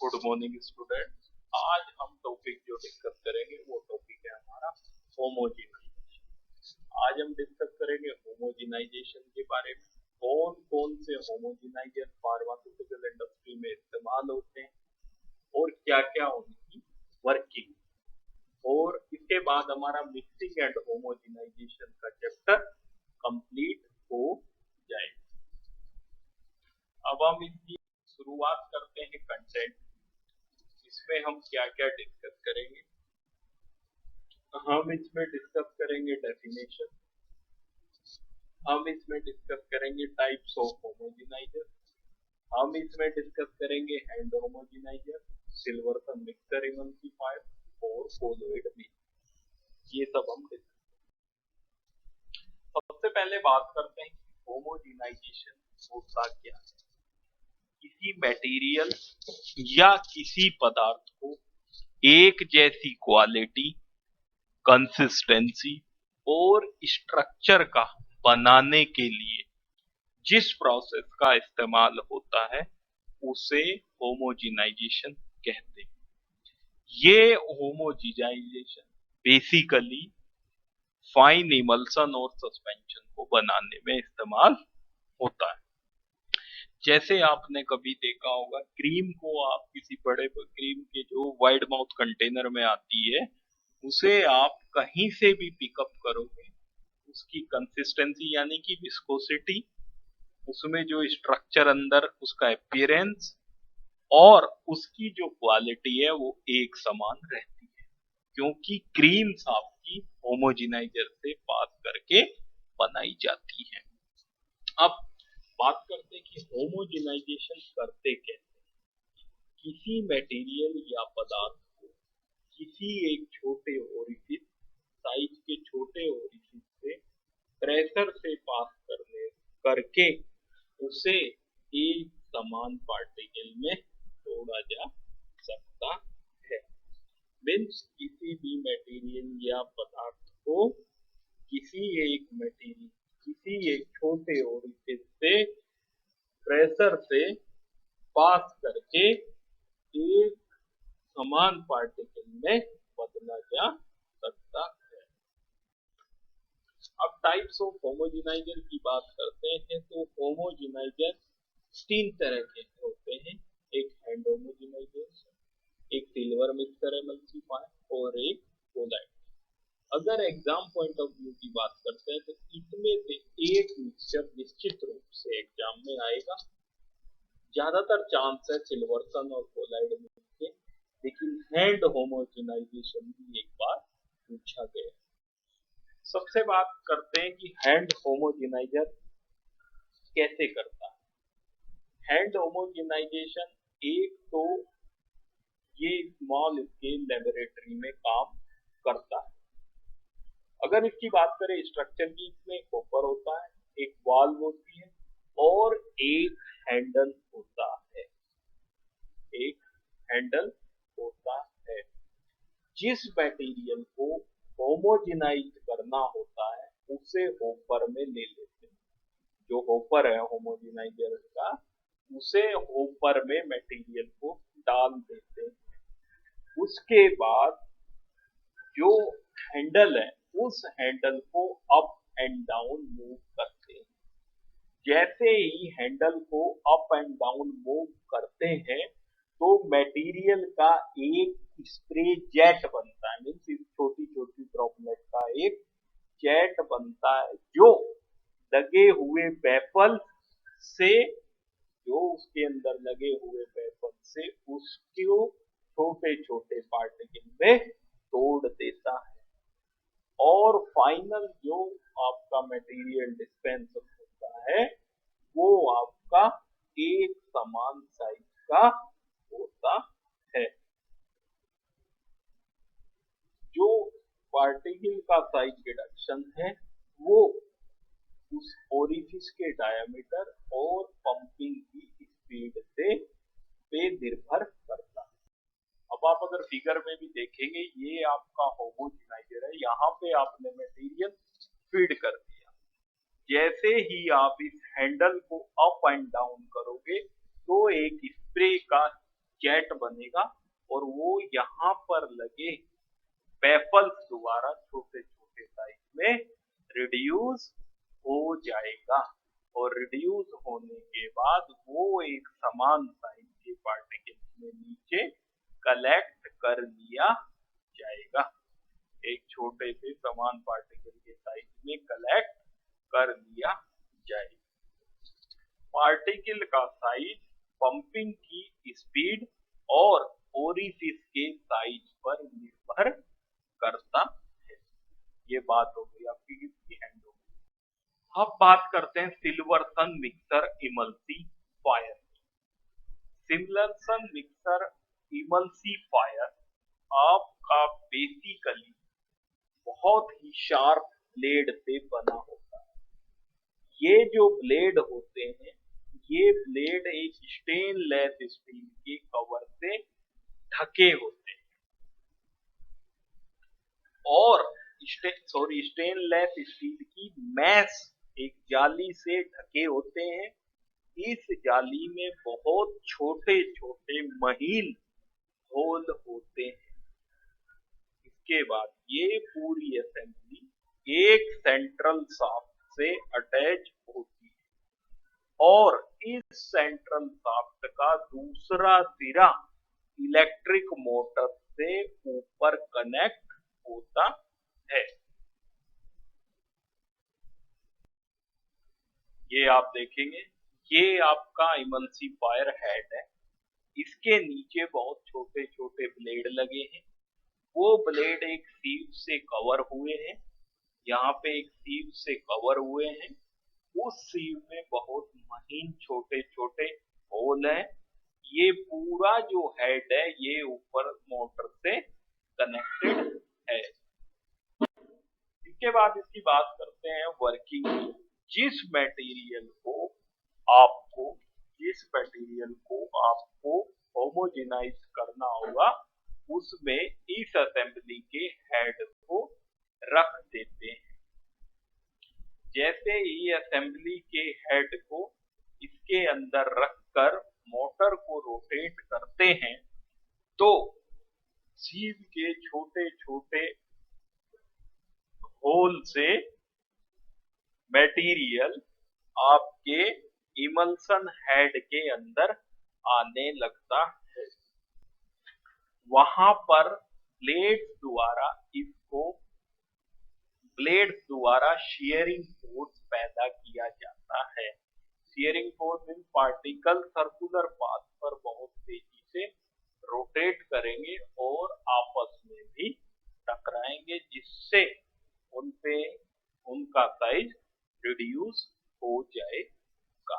Good morning student. आज हम topic जो डिस्कस करेंगे वो टॉपिक है हमारा होमोजेनाइजेशन। आज हम डिस्कस करेंगे होमोजेनाइजेशन के बारे में। कौन कौन से होमोजेनाइजर फार्मास्यूटिकल इंडस्ट्री में इस्तेमाल होते हैं और क्या क्या उनकी वर्किंग, और इसके बाद हमारा मिक्सिंग एंड होमोजेनाइजेशन का चैप्टर कंप्लीट हो जाएगा। अब हम इसकी शुरुआत करते हैं कंटेंट। इसमें हम क्या क्या डिस्कस करेंगे? हम इसमें डिस्कस करेंगे डेफिनेशन, हम इसमें डिस्कस करेंगे टाइप्स ऑफ होमोजेनाइजर, हम इसमें डिस्कस करेंगे हैंड होमोजेनाइजर, सिल्वर्सन मिक्सर इमल्सिफायर और कोलोइड में। ये सब हम डिस्कस। सबसे पहले बात करते हैं होमोजेनाइजेशन होता क्या है। किसी मटेरियल या किसी पदार्थ को एक जैसी क्वालिटी, कंसिस्टेंसी और स्ट्रक्चर का बनाने के लिए जिस प्रोसेस का इस्तेमाल होता है उसे होमोजेनाइजेशन कहते हैं। ये होमोजेनाइजेशन बेसिकली फाइन इमल्सन और सस्पेंशन को बनाने में इस्तेमाल होता है। जैसे आपने कभी देखा होगा, क्रीम को आप किसी बड़े क्रीम के जो वाइड माउथ कंटेनर में आती है उसे आप कहीं से भी पिकअप करोगे, उसकी कंसिस्टेंसी यानी कि विस्कोसिटी, उसमें जो स्ट्रक्चर अंदर उसका अपीयरेंस और उसकी जो क्वालिटी है वो एक समान रहती है, क्योंकि क्रीम्स आपकी होमोजेनाइजर से पास करके बनाई जाती है। अब बात करते हैं कि होमोजेनाइजेशन करते कैसे। किसी मटेरियल या पदार्थ को किसी एक छोटे ओरिफिस, साइज के छोटे ओरिफिस से प्रेशर से पास करके उसे एक समान पार्टिकल में तोड़ा जा सकता है। मीन्स किसी भी मटेरियल या पदार्थ को किसी एक छोटे ओरिफिस से प्रेशर से पास करके एक समान पार्टिकल में बदला जा सकता है। अब टाइप्स ऑफ होमोजेनाइजर की बात करते हैं तो होमोजेनाइजर तीन तरह के होते हैं। एक हैंड होमोजेनाइजर, एक सिल्वर मिक्सर इमल्सिफायर और एक कोलाइड। अगर एग्जाम पॉइंट ऑफ व्यू की बात करते हैं तो इसमें से एक मिक्सचर निश्चित रूप से एग्जाम में आएगा। ज्यादातर चांस है सिल्वर्सन और कोलाइड में के, लेकिन हैंड होमोजेनाइजेशन भी एक बार पूछा गया। सबसे बात करते हैं कि हैंड होमोजेनाइजर कैसे करता है। हैंड होमोजेनाइजेशन एक तो ये स्मॉल स्केल लेबोरेटरी में काम करता है। अगर इसकी बात करें स्ट्रक्चर की, इसमें कॉपर होता है, एक वाल्व होती है और एक हैंडल होता है। एक हैंडल होता है। जिस मटेरियल को होमोजेनाइज करना होता है उसे होपर में ले लेते हैं। जो होपर है होमोजेनाइजर का, उसे होपर में मटेरियल को डाल देते हैं। उसके बाद जो हैंडल है उस हैंडल को अप एंड डाउन मूव करते हैं। जैसे ही हैंडल को अप एंड डाउन मूव करते हैं तो मटेरियल का एक स्प्रे जेट बनता है। मीन्स छोटी छोटी ड्रॉपलेट का एक जेट बनता है जो लगे हुए वेपल से, जो उसके अंदर लगे हुए वेपल से उसको छोटे छोटे पार्टिकल में तोड़ देता है और फाइनल जो आपका मटेरियल डिस्पेंस होता है वो आपका एक समान साइज का होता है। जो पार्टिकल का साइज रिडक्शन है वो उस ओरिफिस के डायमीटर और पंपिंग की स्पीड से पे निर्भर करता है। अब आप अगर फिगर में भी देखेंगे, ये आपका होमोजेनाइजर है, यहाँ पे आपने मटेरियल फीड कर दिया। जैसे ही आप इस हैंडल को अप एंड डाउन करोगे तो एक स्प्रे का जेट बनेगा और वो यहाँ पर लगे बेफल्स द्वारा छोटे छोटे साइज में रिड्यूस हो जाएगा और रिड्यूस होने के बाद वो एक समान साइज के पार्टिकल्स में नीचे कलेक्ट कर लिया जाएगा। एक छोटे से समान पार्टिकल के साइज में कलेक्ट कर लिया जाएगा। पार्टिकल का साइज पंपिंग की स्पीड और ओरिफिस के साइज पर निर्भर करता है। ये बात हो गई आपकी किसकी, एंडो। अब बात करते हैं सिल्वर्सन मिक्सर इमल्सिफायर। सिल्वर्सन मिक्सर इमल्सिफायर आपका बेसिकली बहुत ही शार्प ब्लेड से बना होता है। ये जो ब्लेड होते हैं, ये ब्लेड एक स्टेनलेस स्टील के कवर से ढके होते हैं और स्टेनलेस स्टील की मैश एक जाली से ढके होते हैं। इस जाली में बहुत छोटे छोटे महीन होल होते हैं। इसके बाद ये पूरी असेंबली एक सेंट्रल शाफ्ट से अटैच होती है और इस सेंट्रल शाफ्ट का दूसरा सिरा इलेक्ट्रिक मोटर से ऊपर कनेक्ट होता है। ये आप देखेंगे, ये आपका इमल्सिफायर हेड है। इसके नीचे बहुत छोटे छोटे ब्लेड लगे हैं। वो ब्लेड एक सीव से कवर हुए हैं। यहाँ पे एक सीव से कवर हुए हैं। उस सीव में बहुत महीन छोटे छोटे होल हैं। ये पूरा जो हेड है ये ऊपर मोटर से कनेक्टेड है। इसके बाद इसकी बात करते हैं वर्किंग की। जिस मटेरियल को आपको होमोजेनाइज करना होगा उसमें इस असेंबली के हेड को रख देते हैं। जैसे ही असेंबली के हेड को इसके अंदर रखकर मोटर को रोटेट करते हैं तो सीव के छोटे छोटे होल से मटेरियल आपके इमल्सन हेड के अंदर आने लगता है। वहां पर ब्लेड्स द्वारा शेयरिंग फोर्स पैदा किया जाता है। Sharing force in particle circular path पर बहुत तेजी से रोटेट करेंगे और आपस में भी टकराएंगे, जिससे उनपे उनका साइज रिड्यूस हो जाएगा।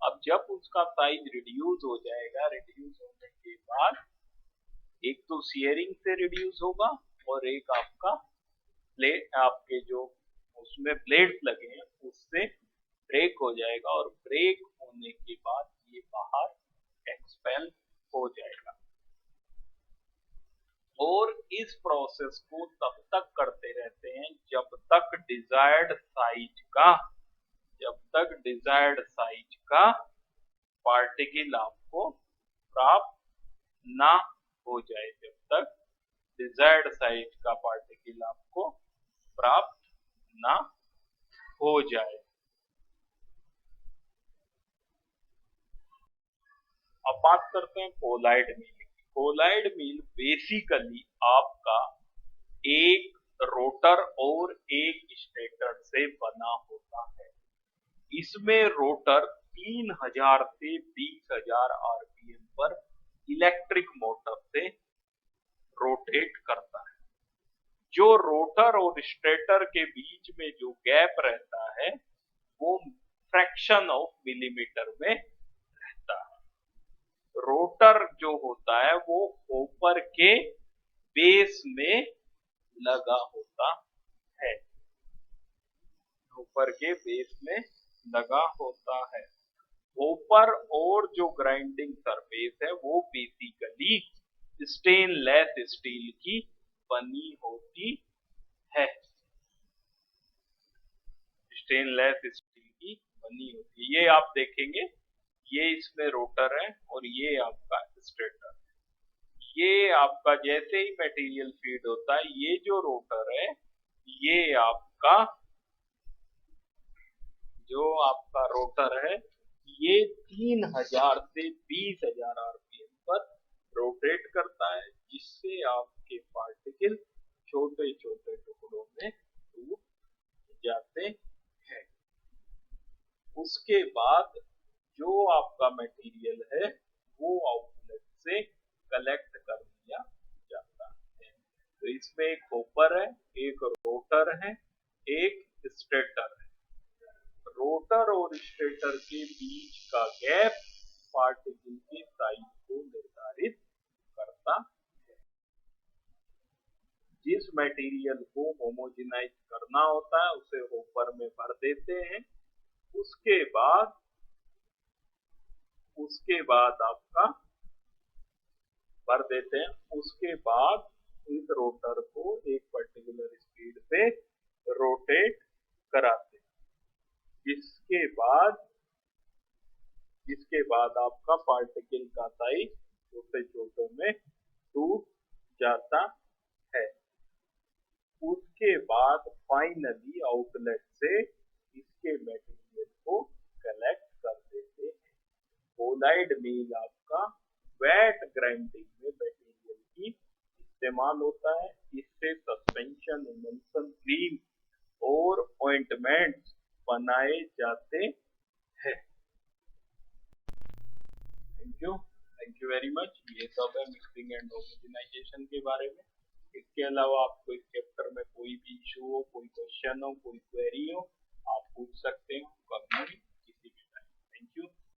अब जब उसका साइज रिड्यूस हो जाएगा, रिड्यूस होने के बाद एक तो शेयरिंग से रिड्यूस होगा और एक आपके जो उसमें ब्लेड्स लगे हैं उससे ब्रेक हो जाएगा और ब्रेक होने के बाद ये बाहर एक्सपेल हो जाएगा। और इस प्रोसेस को तब तक करते रहते हैं जब तक डिजायर्ड साइज का पार्टिकल आपको प्राप्त ना हो जाए। जब तक डिजायर्ड साइज का पार्टिकल आपको प्राप्त ना हो जाए। अब बात करते हैं कोलाइड मिल की। कोलाइड मिल बेसिकली आपका एक रोटर और एक स्टेटर से बना होता है। इसमें रोटर 3000 से 20000 आरपीएम पर इलेक्ट्रिक मोटर से रोटेट करता है। जो रोटर और स्टेटर के बीच में जो गैप रहता है वो फ्रैक्शन ऑफ मिलीमीटर में रहता है। रोटर जो होता है वो ऊपर के बेस में लगा होता है। ऊपर के बेस में लगा होता है। ऊपर और जो ग्राइंडिंग सरफेस है वो बेसिकली स्टेनलेस स्टील की बनी होती है। स्टेनलेस स्टील की बनी होती है। ये आप देखेंगे, ये इसमें रोटर है और ये आपका स्टेटर। ये आपका जैसे ही मटेरियल फीड होता है, ये जो रोटर है ये आपका जो आपका रोटर है ये 3000 से 20,000 आरपीएम पर रोटेट करता है, जिससे आपके पार्टिकल छोटे छोटे टुकड़ों में टूट जाते हैं। उसके बाद जो आपका मटेरियल है वो आउटलेट से कलेक्ट कर लिया जाता है। तो इसमें एक हॉपर है, एक रोटर है, एक स्टेटर है। रोटर और स्टेटर के बीच का गैप पार्टिकल की साइज को निर्धारित करता है। जिस मटेरियल को होमोजेनाइज करना होता है उसे हॉपर में भर देते हैं। उसके बाद आपका भर देते हैं। उसके बाद इस रोटर को एक पर्टिकुलर स्पीड पे रोटेट कराते हैं, जिसके बाद आपका पार्टिकल का साइज छोटे छोटे में टूट जाता है। उसके बाद फाइनली आउटलेट से इसके मटेरियल को कलेक्ट कर देते हैं। कोलाइड मिल आपका वेट ग्राइंडिंग में मटेरियल की इस्तेमाल होता है। इससे सस्पेंशन, इमल्शन, क्रीम और ऑइंटमेंट्स बनाए जाते हैं। Thank you very much. ये सब है मिक्सिंग एंड होमोजेनाइजेशन के बारे में। इसके अलावा आपको इस चैप्टर में कोई भी इशू हो, कोई क्वेश्चन हो, कोई क्वेरी हो, आप पूछ सकते हो कभी भी।